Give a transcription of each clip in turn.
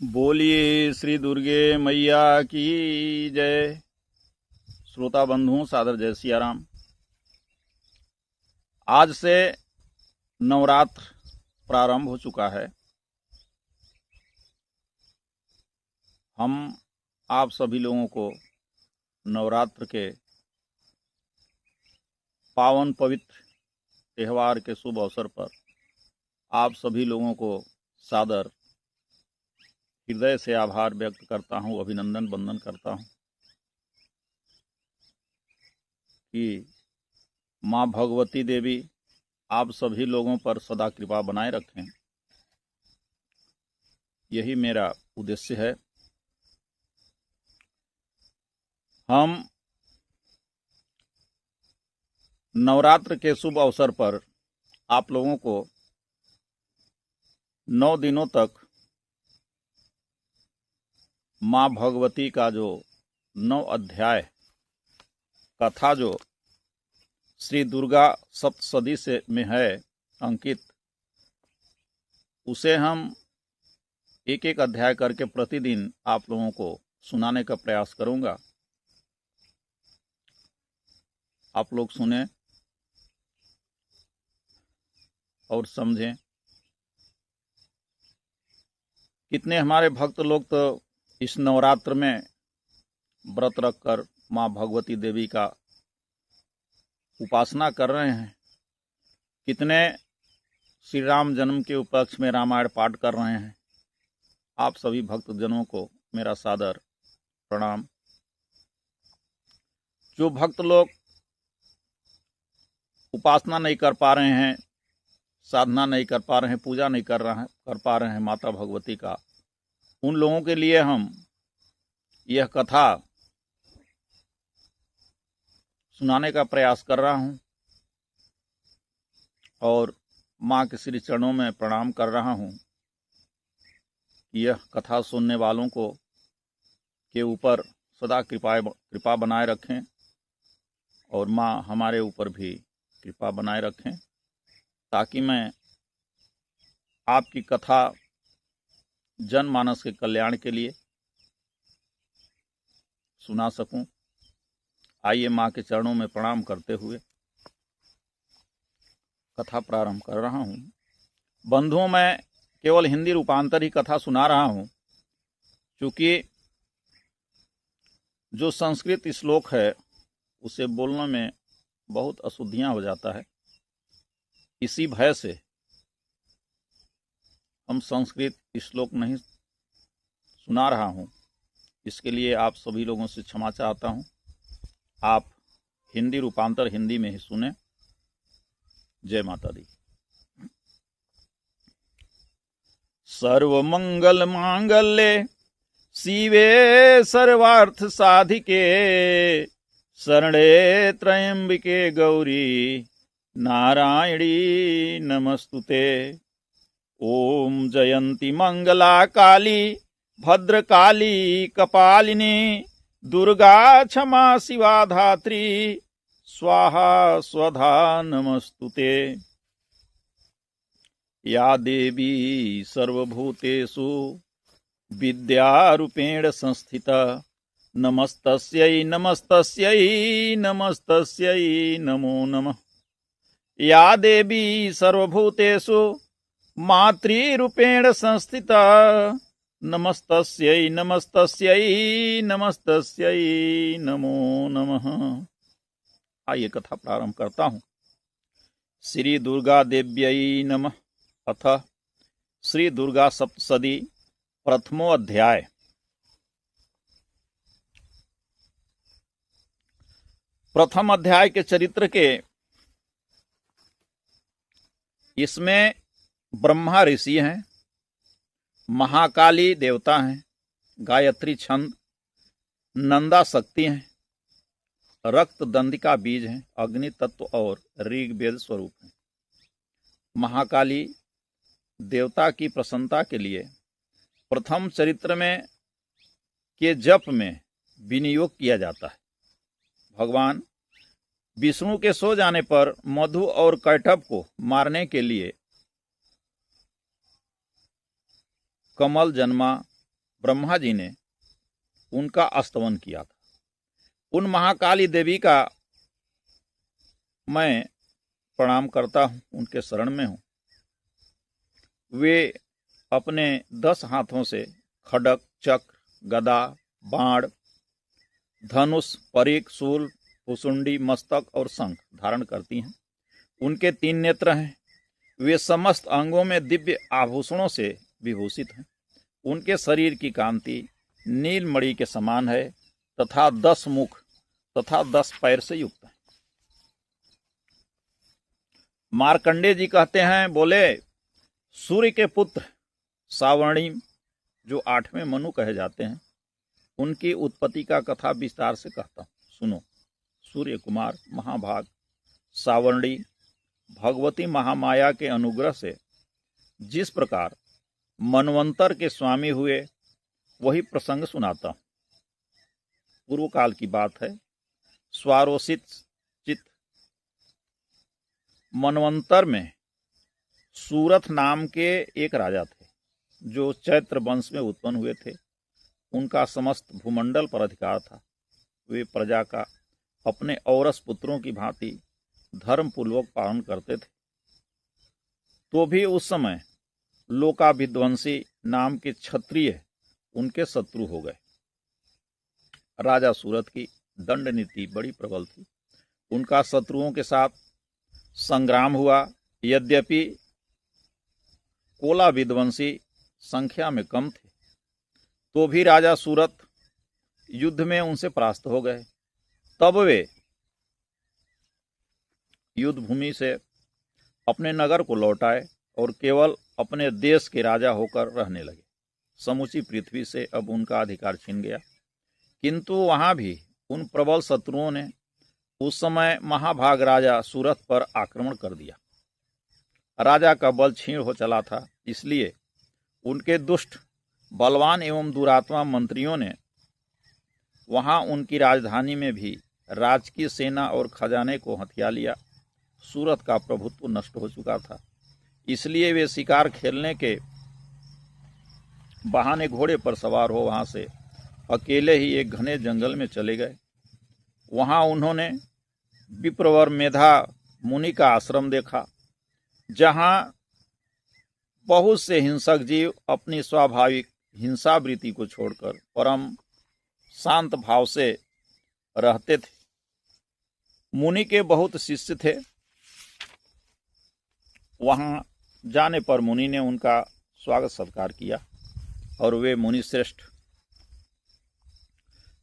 बोलिए श्री दुर्गे मैया की जय। श्रोता बंधुओं, सादर जय सिया राम। आज से नवरात्र प्रारंभ हो चुका है। हम आप सभी लोगों को नवरात्र के पावन पवित्र त्यौहार के शुभ अवसर पर आप सभी लोगों को सादर हृदय से आभार व्यक्त करता हूं, अभिनंदन वंदन करता हूं कि माँ भगवती देवी आप सभी लोगों पर सदा कृपा बनाए रखें। यही मेरा उद्देश्य है। हम नवरात्र के शुभ अवसर पर आप लोगों को 9 दिनों तक माँ भगवती का जो 9 अध्याय कथा जो श्री दुर्गा सप्तशती से में है अंकित, उसे हम एक एक अध्याय करके प्रतिदिन आप लोगों को सुनाने का प्रयास करूंगा। आप लोग सुने और समझें। कितने हमारे भक्त लोग तो इस नवरात्र में व्रत रखकर माँ भगवती देवी का उपासना कर रहे हैं। कितने श्री राम जन्म के उपलक्ष्य में रामायण पाठ कर रहे हैं। आप सभी भक्तजनों को मेरा सादर प्रणाम। जो भक्त लोग उपासना नहीं कर पा रहे हैं, साधना नहीं कर पा रहे हैं, पूजा नहीं कर पा रहे हैं माता भगवती का, उन लोगों के लिए हम यह कथा सुनाने का प्रयास कर रहा हूं और माँ के श्री चरणों में प्रणाम कर रहा हूं। यह कथा सुनने वालों को के ऊपर सदा कृपा बनाए रखें और माँ हमारे ऊपर भी कृपा बनाए रखें, ताकि मैं आपकी कथा जनमानस के कल्याण के लिए सुना सकूं। आइए माँ के चरणों में प्रणाम करते हुए कथा प्रारंभ कर रहा हूं। बंधुओं, मैं केवल हिंदी रूपांतर ही कथा सुना रहा हूं, क्योंकि जो संस्कृत श्लोक है उसे बोलने में बहुत अशुद्धियां हो जाता है। इसी भय से हम संस्कृत श्लोक नहीं सुना रहा हूं। इसके लिए आप सभी लोगों से क्षमा चाहता हूं। आप हिंदी रूपांतर हिंदी में ही सुने। जय माता दी। सर्वमंगल मांगल्ये शिवे सर्वार्थ साधिके शरणे त्र्यंबिके गौरी नारायणी नमस्तुते। ओम जयंती मंगला काली भद्रकाली कपालिनी दुर्गा क्षमा शिवा धात्री स्वाहा स्वधा नमस्तुते। या देवी सर्वभूतेषु विद्यारूपेण संस्थिता नमस्तस्यै नमस्तस्यै नमस्तस्यै नमो नमः। या देवी सर्वभूतेषु मातृरूपेण संस्थिता नमस्तस्यै नमस्तस्यै नमस्तस्यै नमो नमः। आइए कथा प्रारंभ करता हूं। श्री दुर्गा देव्यै नमः। अथ श्री दुर्गा सप्तशती प्रथमो अध्याय। प्रथम अध्याय के चरित्र के इसमें ब्रह्मा ऋषि हैं, महाकाली देवता हैं, गायत्री छंद, नंदा शक्ति हैं, रक्त दंडिका बीज हैं, अग्नि तत्व और ऋग्वेद स्वरूप हैं। महाकाली देवता की प्रसन्नता के लिए प्रथम चरित्र में के जप में विनियोग किया जाता है। भगवान विष्णु के सो जाने पर मधु और कैटभ को मारने के लिए कमल जन्मा, ब्रह्मा जी ने उनका स्तवन किया था। उन महाकाली देवी का मैं प्रणाम करता हूँ, उनके शरण में हूँ। वे अपने 10 हाथों से खड्ग, चक्र, गदा, बाण, धनुष, परीक, शूल, पुसुंडी, मस्तक और शंख धारण करती हैं। उनके 3 नेत्र हैं। वे समस्त अंगों में दिव्य आभूषणों से विभूषित हैं। उनके शरीर की कांति नीलमणि के समान है तथा 10 मुख तथा 10 पैर से युक्त है। मार्कंडेय जी कहते हैं, बोले सूर्य के पुत्र सावर्णी जो 8वें मनु कहे जाते हैं, उनकी उत्पत्ति का कथा विस्तार से कहता हूं, सुनो। सूर्य कुमार महाभाग सावर्णी भगवती महामाया के अनुग्रह से जिस प्रकार मनवंतर के स्वामी हुए, वही प्रसंग सुनाता हूं। पूर्व काल की बात है। स्वारोषित चित मनवंतर में सूरथ नाम के एक राजा थे, जो चैत्र वंश में उत्पन्न हुए थे। उनका समस्त भूमंडल पर अधिकार था। वे प्रजा का अपने औरस पुत्रों की भांति धर्मपूर्वक पालन करते थे। तो भी उस समय लोकाभिध्वंसी नाम के क्षत्रिय उनके शत्रु हो गए। राजा सूरथ की दंड नीति बड़ी प्रबल थी। उनका शत्रुओं के साथ संग्राम हुआ। यद्यपि कोला विध्वंसी संख्या में कम थे, तो भी राजा सूरथ युद्ध में उनसे परास्त हो गए। तब वे युद्ध भूमि से अपने नगर को लौट आए और केवल अपने देश के राजा होकर रहने लगे। समूची पृथ्वी से अब उनका अधिकार छिन गया। किंतु वहां भी उन प्रबल शत्रुओं ने उस समय महाभाग राजा सूरथ पर आक्रमण कर दिया। राजा का बल क्षीण हो चला था, इसलिए उनके दुष्ट, बलवान एवं दुरात्मा मंत्रियों ने वहां उनकी राजधानी में भी राजकीय सेना और खजाने को हथिया लिया। सूरथ का प्रभुत्व नष्ट हो चुका था, इसलिए वे शिकार खेलने के बहाने घोड़े पर सवार हो वहां से अकेले ही एक घने जंगल में चले गए। वहां उन्होंने विप्रवर मेधा मुनि का आश्रम देखा, जहां बहुत से हिंसक जीव अपनी स्वाभाविक हिंसावृत्ति को छोड़कर परम शांत भाव से रहते थे। मुनि के बहुत शिष्य थे। वहां जाने पर मुनि ने उनका स्वागत सत्कार किया और वे मुनि श्रेष्ठ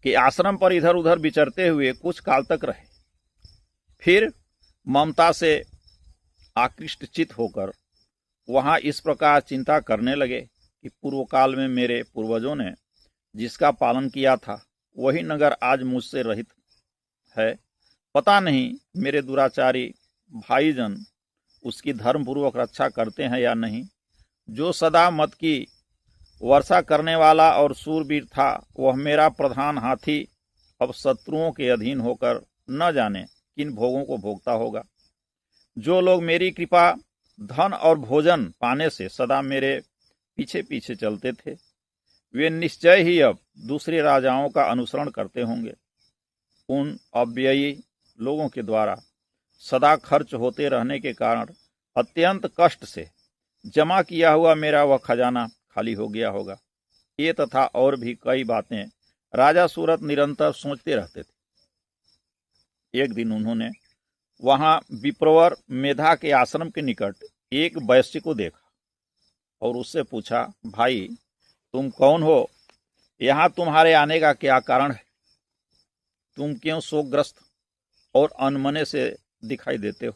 के आश्रम पर इधर उधर विचरते हुए कुछ काल तक रहे। फिर ममता से आकृष्ट चित होकर वहां इस प्रकार चिंता करने लगे कि पूर्व काल में मेरे पूर्वजों ने जिसका पालन किया था, वही नगर आज मुझसे रहित है। पता नहीं मेरे दुराचारी भाईजन उसकी धर्मपूर्वक रक्षा करते हैं या नहीं। जो सदा मत की वर्षा करने वाला और सूरवीर था, वह मेरा प्रधान हाथी अब शत्रुओं के अधीन होकर न जाने किन भोगों को भोगता होगा। जो लोग मेरी कृपा, धन और भोजन पाने से सदा मेरे पीछे पीछे चलते थे, वे निश्चय ही अब दूसरे राजाओं का अनुसरण करते होंगे। उन अव्ययी लोगों के द्वारा सदा खर्च होते रहने के कारण अत्यंत कष्ट से जमा किया हुआ मेरा वह खजाना खाली हो गया होगा। ये तथा और भी कई बातें राजा सूरथ निरंतर सोचते रहते थे। एक दिन उन्होंने वहां विप्रवर मेधा के आश्रम के निकट एक वैश्य को देखा और उससे पूछा, भाई तुम कौन हो? यहाँ तुम्हारे आने का क्या कारण है? तुम क्यों शोकग्रस्त और अनमने से दिखाई देते हो?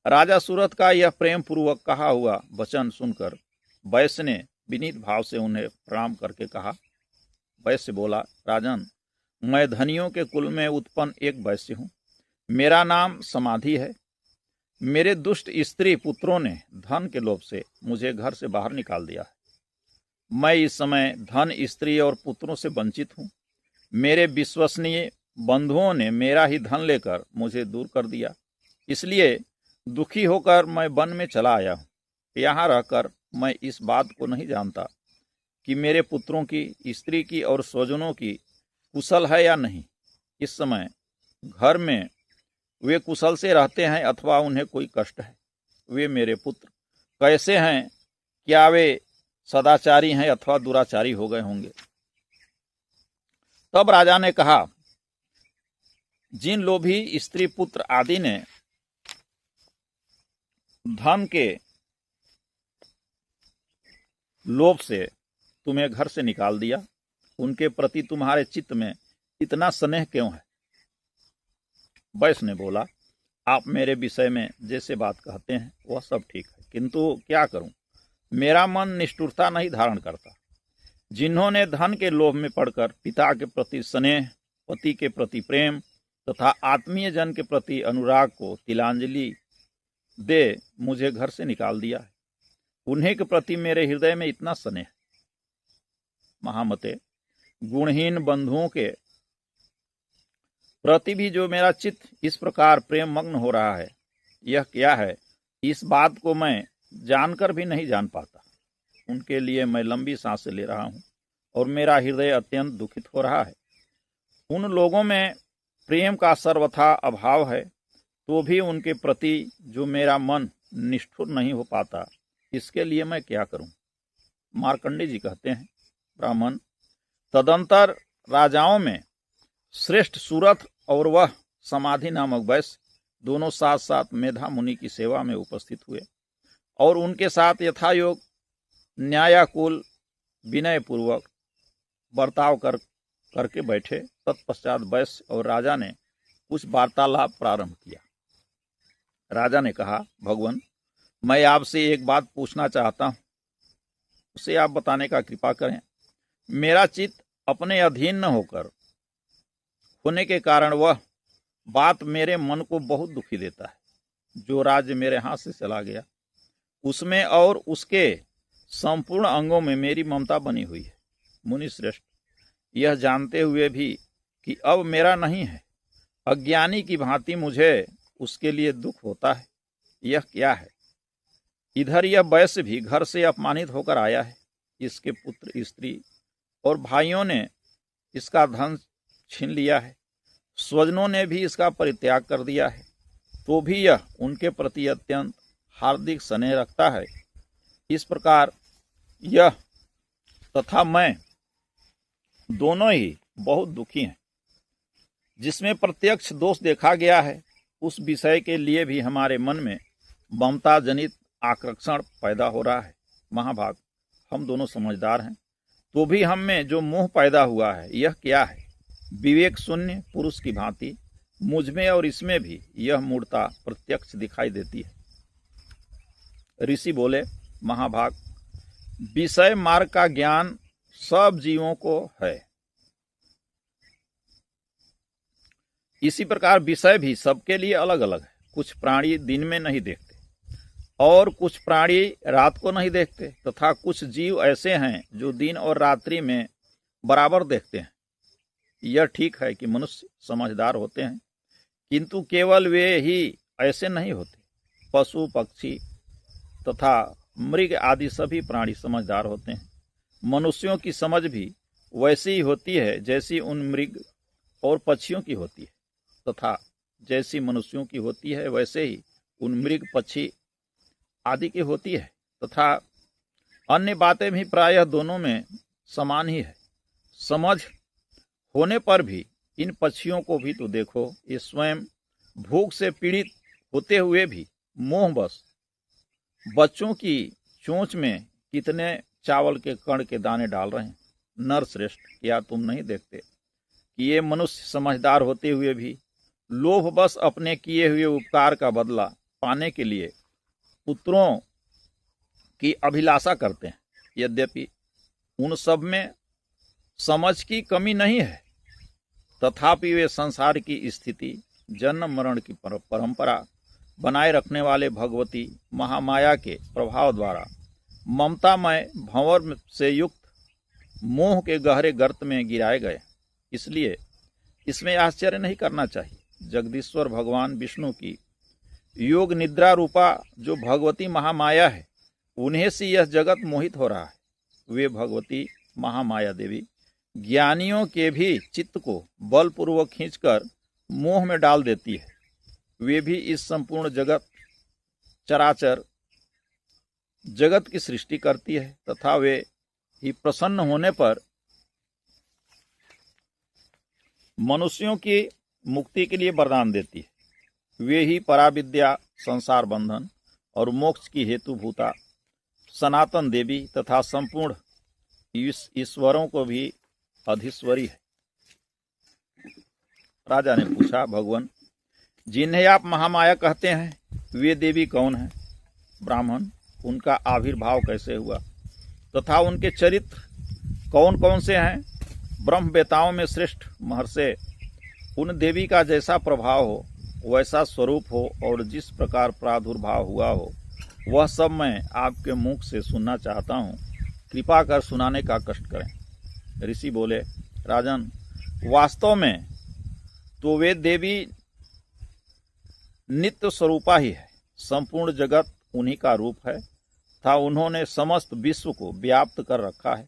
राजा सूरथ का यह प्रेम पूर्वक कहा हुआ वचन सुनकर वैश्य ने विनीत भाव से उन्हें प्रणाम करके कहा। वैश्य बोला, राजन, मैं धनियों के कुल में उत्पन्न एक वैश्य हूँ। मेरा नाम समाधि है। मेरे दुष्ट स्त्री पुत्रों ने धन के लोभ से मुझे घर से बाहर निकाल दिया है। मैं इस समय धन, स्त्री और पुत्रों से वंचित हूँ। मेरे विश्वसनीय बंधुओं ने मेरा ही धन लेकर मुझे दूर कर दिया, इसलिए दुखी होकर मैं वन में चला आया हूँ। यहाँ रहकर मैं इस बात को नहीं जानता कि मेरे पुत्रों की, स्त्री की और स्वजनों की कुशल है या नहीं। इस समय घर में वे कुशल से रहते हैं अथवा उन्हें कोई कष्ट है। वे मेरे पुत्र कैसे हैं, क्या वे सदाचारी हैं अथवा दुराचारी हो गए होंगे। तब राजा ने कहा, जिन लोभी स्त्री पुत्र आदि ने धन के लोभ से तुम्हें घर से निकाल दिया, उनके प्रति तुम्हारे चित्त में इतना स्नेह क्यों है। वैश्य ने बोला, आप मेरे विषय में जैसे बात कहते हैं वह सब ठीक है, किंतु क्या करूं, मेरा मन निष्ठुरता नहीं धारण करता। जिन्होंने धन के लोभ में पड़कर पिता के प्रति स्नेह, पति के प्रति प्रेम तथा आत्मीय जन के प्रति अनुराग को तिलांजलि दे मुझे घर से निकाल दिया है, उन्हीं के प्रति मेरे हृदय में इतना स्नेह। महामते, गुणहीन बंधुओं के प्रति भी जो मेरा चित्त इस प्रकार प्रेम मग्न हो रहा है, यह क्या है, इस बात को मैं जानकर भी नहीं जान पाता। उनके लिए मैं लंबी सांसें ले रहा हूं और मेरा हृदय अत्यंत दुखित हो रहा है। उन लोगों में प्रेम का सर्वथा अभाव है, तो भी उनके प्रति जो मेरा मन निष्ठुर नहीं हो पाता, इसके लिए मैं क्या करूं। मार्कंडेय जी कहते हैं, ब्राह्मण, तदंतर राजाओं में श्रेष्ठ सुरथ और वह समाधि नामक वैश्य दोनों साथ साथ मेधा मुनि की सेवा में उपस्थित हुए और उनके साथ यथायोग न्यायाकुल विनय पूर्वक बर्ताव करके बैठे। तत्पश्चात वैश्य और राजा ने कुछ वार्तालाप प्रारंभ किया। राजा ने कहा, भगवान, मैं आपसे एक बात पूछना चाहता हूं, उसे आप बताने का कृपा करें। मेरा चित्त अपने अधीन न होने के कारण वह बात मेरे मन को बहुत दुखी देता है। जो राज्य मेरे हाथ से चला गया, उसमें और उसके संपूर्ण अंगों में मेरी ममता बनी हुई है। मुनि श्रेष्ठ, यह जानते हुए भी कि अब मेरा नहीं है, अज्ञानी की भांति मुझे उसके लिए दुख होता है। यह क्या है। इधर यह वैश्य भी घर से अपमानित होकर आया है, इसके पुत्र स्त्री और भाइयों ने इसका धन छीन लिया है, स्वजनों ने भी इसका परित्याग कर दिया है, तो भी यह उनके प्रति अत्यंत हार्दिक स्नेह रखता है। इस प्रकार यह तथा मैं दोनों ही बहुत दुखी हैं। जिसमें प्रत्यक्ष दोष देखा गया है, उस विषय के लिए भी हमारे मन में ममता जनित आकर्षण पैदा हो रहा है। महाभाग, हम दोनों समझदार हैं, तो भी हम में जो मोह पैदा हुआ है, यह क्या है। विवेक शून्य पुरुष की भांति मुझ में और इसमें भी यह मूढ़ता प्रत्यक्ष दिखाई देती है। ऋषि बोले, महाभाग, विषय मार्ग का ज्ञान सब जीवों को है, इसी प्रकार विषय भी सबके लिए अलग अलग है। कुछ प्राणी दिन में नहीं देखते और कुछ प्राणी रात को नहीं देखते, तथा कुछ जीव ऐसे हैं जो दिन और रात्रि में बराबर देखते हैं। यह ठीक है कि मनुष्य समझदार होते हैं, किंतु केवल वे ही ऐसे नहीं होते। पशु पक्षी तथा मृग आदि सभी प्राणी समझदार होते हैं। मनुष्यों की समझ भी वैसी ही होती है जैसी उन मृग और पक्षियों की होती है, तथा जैसी मनुष्यों की होती है वैसे ही उन मृग पक्षी आदि की होती है, तथा अन्य बातें भी प्रायः दोनों में समान ही है। समझ होने पर भी इन पक्षियों को भी तो देखो, ये स्वयं भूख से पीड़ित होते हुए भी मोहवश बच्चों की चोंच में कितने चावल के कण के दाने डाल रहे हैं। नरश्रेष्ठ, क्या तुम नहीं देखते कि ये मनुष्य समझदार होते हुए भी लोभवश अपने किए हुए उपकार का बदला पाने के लिए पुत्रों की अभिलाषा करते हैं। यद्यपि उन सब में समझ की कमी नहीं है, तथापि वे संसार की स्थिति, जन्म मरण की परंपरा बनाए रखने वाले भगवती महामाया के प्रभाव द्वारा ममतामय भंवर से युक्त मोह के गहरे गर्त में गिराए गए। इसलिए इसमें आश्चर्य नहीं करना चाहिए। जगदीश्वर भगवान विष्णु की योग निद्रा रूपा जो भगवती महामाया है, उन्हें से यह जगत मोहित हो रहा है। वे भगवती महामाया देवी ज्ञानियों के भी चित्त को बलपूर्वक खींचकर मोह में डाल देती है। वे भी इस संपूर्ण जगत चराचर जगत की सृष्टि करती है तथा वे ही प्रसन्न होने पर मनुष्यों की मुक्ति के लिए वरदान देती है। वे ही पराविद्या, संसार बंधन और मोक्ष की हेतुभूता सनातन देवी तथा संपूर्ण ईश्वरों को भी अधीश्वरी है। राजा ने पूछा, भगवान, जिन्हें आप महामाया कहते हैं वे देवी कौन हैं? ब्राह्मण, उनका आविर्भाव कैसे हुआ तथा उनके चरित्र कौन कौन से हैं? ब्रह्मवेताओं में श्रेष्ठ महर्षि, उन देवी का जैसा प्रभाव हो, वैसा स्वरूप हो और जिस प्रकार प्रादुर्भाव हुआ हो, वह सब मैं आपके मुख से सुनना चाहता हूँ। कृपा कर सुनाने का कष्ट करें। ऋषि बोले, राजन, वास्तव में तो वे देवी नित्य स्वरूपा ही है। संपूर्ण जगत उन्हीं का रूप है तथा उन्होंने समस्त विश्व को व्याप्त कर रखा है।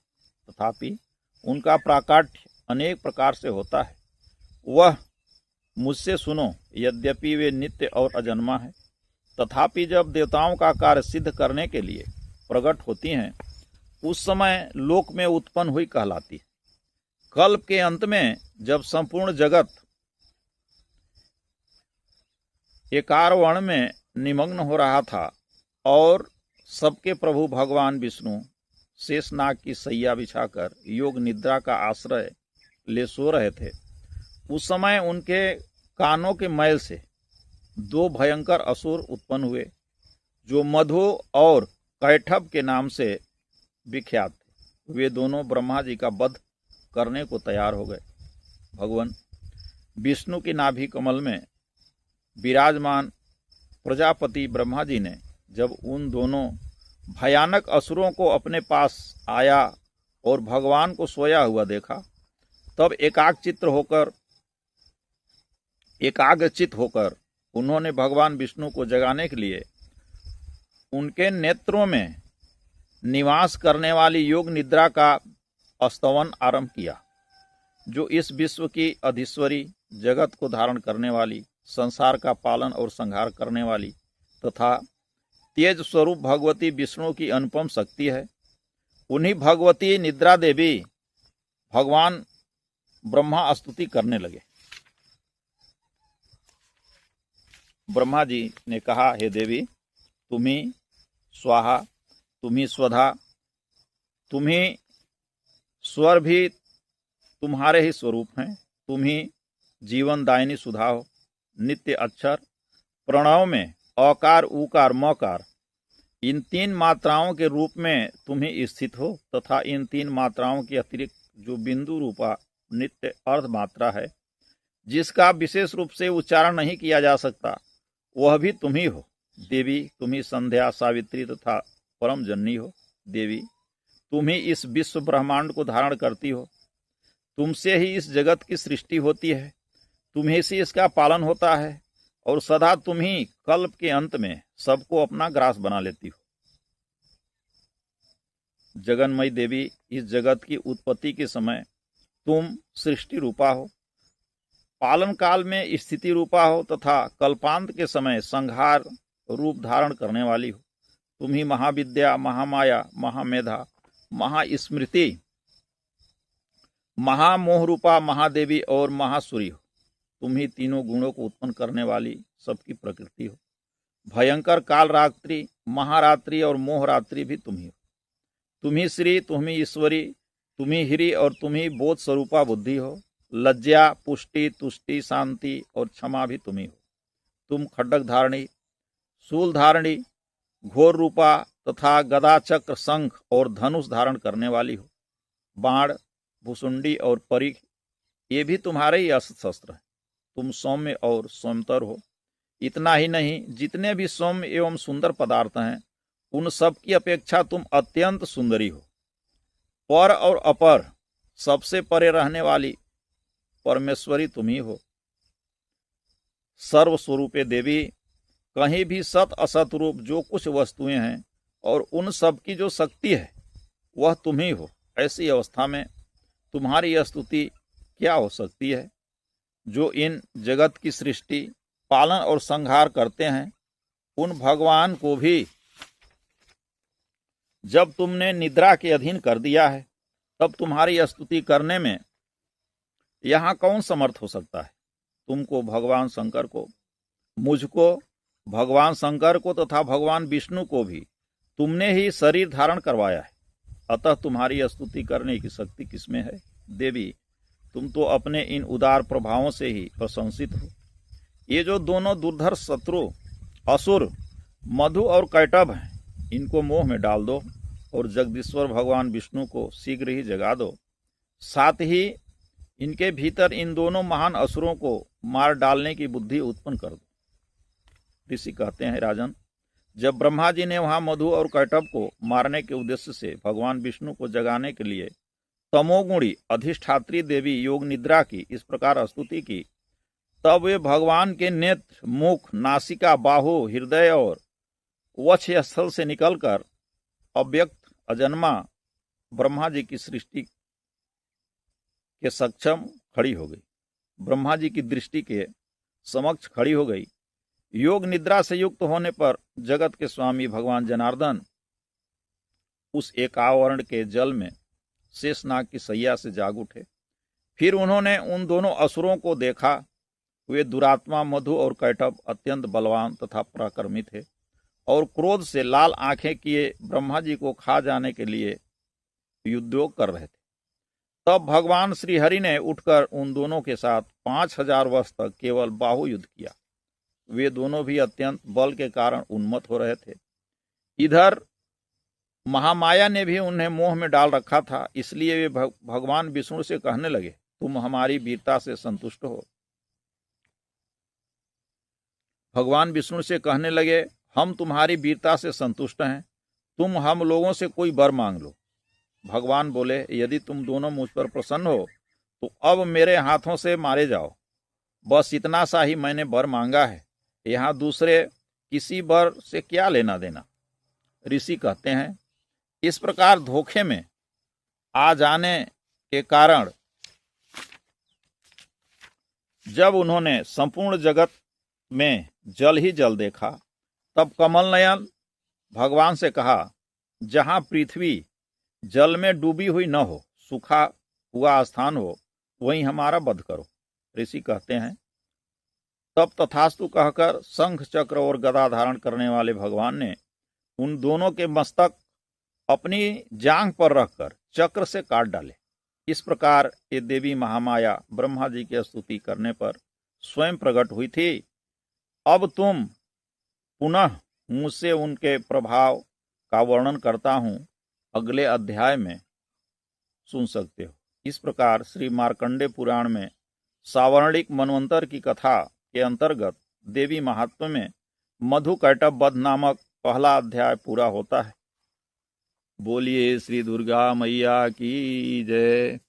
तथापि उनका प्राकट्य अनेक प्रकार से होता है। वह मुझसे सुनो, यद्यपि वे नित्य और अजन्मा है, तथापि जब देवताओं का कार्य सिद्ध करने के लिए प्रकट होती हैं, उस समय लोक में उत्पन्न हुई कहलाती है। कल्प के अंत में जब संपूर्ण जगत एकार वर्ण में निमग्न हो रहा था और सबके प्रभु भगवान विष्णु शेषनाग की सैया बिछाकर योग निद्रा का आश्रय ले सो रहे थे, उस समय उनके कानों के मैल से दो भयंकर असुर उत्पन्न हुए, जो मधु और कैठब के नाम से विख्यात थे। वे दोनों ब्रह्मा जी का वध करने को तैयार हो गए। भगवान विष्णु की नाभि कमल में विराजमान प्रजापति ब्रह्मा जी ने जब उन दोनों भयानक असुरों को अपने पास आया और भगवान को सोया हुआ देखा, तब एकाग्रचित होकर उन्होंने भगवान विष्णु को जगाने के लिए उनके नेत्रों में निवास करने वाली योग निद्रा का स्तवन आरंभ किया, जो इस विश्व की अधीश्वरी, जगत को धारण करने वाली, संसार का पालन और संहार करने वाली तथा तेज स्वरूप भगवती विष्णु की अनुपम शक्ति है। उन्हीं भगवती निद्रा देवी भगवान ब्रह्मा स्तुति करने लगे। ब्रह्मा जी ने कहा, हे देवी, तुम्ही स्वाहा, तुम्ही स्वधा, तुम्ही स्वर भी तुम्हारे ही स्वरूप हैं। तुम्ही जीवन दायिनी सुधा हो, नित्य अक्षर, प्रणव में अकार, उकार, मकार, इन तीन मात्राओं के रूप में तुम ही स्थित हो तथा इन तीन मात्राओं के अतिरिक्त जो बिंदु रूपा नित्य अर्ध मात्रा है, जिसका विशेष रूप से उच्चारण नहीं किया जा सकता, वह भी तुम ही हो। देवी, तुम ही संध्या, सावित्री तथा परम जननी हो। देवी, तुम ही इस विश्व ब्रह्मांड को धारण करती हो। तुमसे ही इस जगत की सृष्टि होती है, तुम्ही से इसका पालन होता है और सदा तुम ही कल्प के अंत में सबको अपना ग्रास बना लेती हो। जगन्मयी देवी, इस जगत की उत्पत्ति के समय तुम सृष्टि रूपा हो, पालन काल में स्थिति रूपा हो तथा कल्पांत के समय संहार रूप धारण करने वाली हो। तुम ही महाविद्या, महामाया, महामेधा, महास्मृति, महामोह रूपा महादेवी और महासूरी हो। तुम ही तीनों गुणों को उत्पन्न करने वाली सबकी प्रकृति हो। भयंकर काल रात्रि, महारात्रि और मोहरात्रि भी तुम ही हो। तुम ही श्री, तुम ही ईश्वरी, तुम ही हिरी और तुम ही बोध स्वरूपा बुद्धि हो। लज्जा, पुष्टि, तुष्टि, शांति और क्षमा भी तुम ही हो। तुम खड्डक धारणी, शूल धारणी, घोर रूपा तथा गदा, चक्र, शंख और धनुष धारण करने वाली हो। बाण, भुसुंडी और परिख, ये भी तुम्हारे ही अस्त्र शस्त्र हैं। तुम सौम्य और सौम्यतर हो। इतना ही नहीं, जितने भी सौम्य एवं सुंदर पदार्थ हैं, उन सब की अपेक्षा तुम अत्यंत सुंदरी हो। पर और अपर, सबसे परे रहने वाली परमेश्वरी तुम ही हो। सर्वस्वरूपे देवी, कहीं भी सत असत रूप जो कुछ वस्तुएं हैं और उन सब की जो शक्ति है, वह तुम ही हो। ऐसी अवस्था में तुम्हारी यह स्तुति क्या हो सकती है, जो इन जगत की सृष्टि, पालन और संहार करते हैं। उन भगवान को भी जब तुमने निद्रा के अधीन कर दिया है, तब तुम्हारी स्तुति करने में यहाँ कौन समर्थ हो सकता है। तुमको, भगवान शंकर को, मुझको, भगवान शंकर को तथा भगवान विष्णु को भी तुमने ही शरीर धारण करवाया है। अतः तुम्हारी स्तुति करने की शक्ति किसमें है। देवी, तुम तो अपने इन उदार प्रभावों से ही प्रशंसित हो। ये जो दोनों दुर्धर शत्रु असुर मधु और कैटभ हैं, इनको मोह में डाल दो और जगदीश्वर भगवान विष्णु को शीघ्र ही जगा दो। साथ ही इनके भीतर इन दोनों महान असुरों को मार डालने की बुद्धि उत्पन्न कर दो। ऋषि कहते हैं, राजन, जब ब्रह्मा जी ने वहां मधु और कैटभ को मारने के उद्देश्य से भगवान विष्णु को जगाने के लिए तमोगुणी अधिष्ठात्री देवी योग निद्रा की इस प्रकार स्तुति की, तब वे भगवान के नेत्र, मुख, नासिका, बाहु, हृदय और वक्ष स्थल से निकलकर अव्यक्त अजन्मा ब्रह्मा जी की सृष्टि के सक्षम खड़ी हो गई। ब्रह्मा जी की दृष्टि के समक्ष खड़ी हो गई। योग निद्रा से युक्त होने पर जगत के स्वामी भगवान जनार्दन उस एकावरण के जल में शेषनाग की सैया से जाग उठे। फिर उन्होंने उन दोनों असुरों को देखा। वे दुरात्मा मधु और कैटभ अत्यंत बलवान तथा पराक्रमी थे और क्रोध से लाल आंखें किए ब्रह्मा जी को खा जाने के लिए युद्धोग कर रहे थे। तब भगवान श्रीहरि ने उठकर उन दोनों के साथ 5000 वर्ष तक केवल बाहु युद्ध किया। वे दोनों भी अत्यंत बल के कारण उन्मत्त हो रहे थे। इधर महामाया ने भी उन्हें मोह में डाल रखा था, इसलिए वे भगवान विष्णु से कहने लगे, तुम हमारी वीरता से संतुष्ट हो। भगवान विष्णु से कहने लगे, हम तुम्हारी वीरता से संतुष्ट हैं, तुम हम लोगों से कोई वर मांग लो। भगवान बोले, यदि तुम दोनों मुझ पर प्रसन्न हो तो अब मेरे हाथों से मारे जाओ। बस इतना सा ही मैंने वर मांगा है, यहाँ दूसरे किसी वर से क्या लेना देना। ऋषि कहते हैं, इस प्रकार धोखे में आ जाने के कारण जब उन्होंने संपूर्ण जगत में जल ही जल देखा, तब कमल नयन भगवान से कहा, जहां पृथ्वी जल में डूबी हुई न हो, सूखा हुआ स्थान हो, वहीं हमारा वध करो। ऋषि कहते हैं, तब तथास्तु कहकर शंख, चक्र और गदा धारण करने वाले भगवान ने उन दोनों के मस्तक अपनी जांघ पर रखकर चक्र से काट डाले। इस प्रकार ये देवी महामाया ब्रह्मा जी की स्तुति करने पर स्वयं प्रकट हुई थी। अब तुम पुनः मुझसे उनके प्रभाव का वर्णन करता हूं, अगले अध्याय में सुन सकते हो। इस प्रकार श्री मार्कंडे पुराण में सावर्णिक मनवंतर की कथा के अंतर्गत देवी महात्म्य में मधु कैटभ वध नामक पहला अध्याय पूरा होता है। बोलिए श्री दुर्गा मैया की जय।